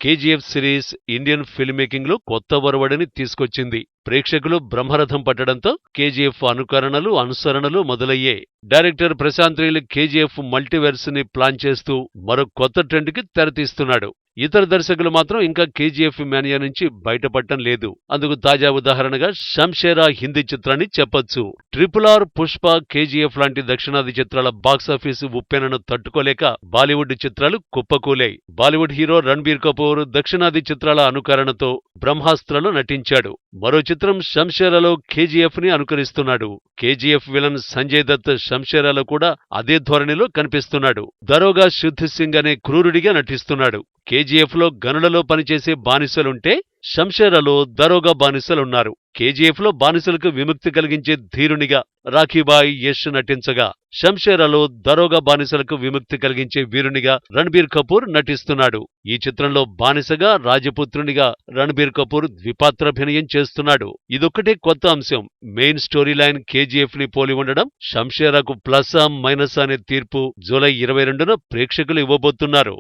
KGF series Indian film making లో కొత్త ఒరవడిని తీసుకొచ్చింది. ప్రేక్షకులు బ్రహ్మరథం పట్టడంతో కేజీఎఫ్ అనుకరణలు, అనుసరణలు మొదలయ్యాయి. Director Prashanth Neel KGF multiverse ని ప్లాన్ చేస్తూ మరో కొత్త ట్రెండ్ కి తెరతీస్తున్నాడు. ఇతర దర్శకులు మాత్రం ఇంకా కేజీఎఫ్ మేనియా నుంచి బయటపడటం లేదు. అందుకు తాజా ఉదాహరణగా షంషేరా హిందీ చిత్రాన్ని చెప్పొచ్చు. RRR, పుష్ప, కేజీఎఫ్ లాంటి దక్షిణాది చిత్రాల బాక్సాఫీసు ఉప్పెనను తట్టుకోలేక బాలీవుడ్ చిత్రాలు కుప్పకూలాయి. బాలీవుడ్ హీరో రణ్బీర్ కపూర్ దక్షిణాది చిత్రాల అనుకరణతో బ్రహ్మాస్త్రలో నటించాడు. మరో చిత్రం షంషేరాలో కేజీఎఫ్ ని అనుకరిస్తున్నాడు. కేజీఎఫ్ విలన్ సంజయ్ దత్ షంషేరాలో కూడా అదే ధోరణిలో కనిపిస్తున్నాడు. దరోగా శుద్ధ్ సింగ్ అనే క్రూరుడిగా నటిస్తున్నాడు. కేజీఎఫ్ లో గనులలో పనిచేసే బానిసలుంటే షంషేరాలో దరోగా బానిసలున్నారు. కేజీఎఫ్ లో బానిసలకు విముక్తి కలిగించే ధీరునిగా రాఖీబాయ్ యష్ నటించగా, షంషేరాలో దరోగా బానిసలకు విముక్తి కలిగించే వీరునిగా రణ్బీర్ కపూర్ నటిస్తున్నాడు. ఈ చిత్రంలో బానిసగా రాజపుత్రునిగా రణ్బీర్ కపూర్ ద్విపాత్రాభినయం చేస్తున్నాడు. ఇదొక్కటే కొత్త అంశం. మెయిన్ స్టోరీ లైన్ కేజీఎఫ్ ని పోలి ఉండడం షంషేరాకు ప్లసా మైనసా అనే తీర్పు జూలై 22న ప్రేక్షకులు ఇవ్వబోతున్నారు.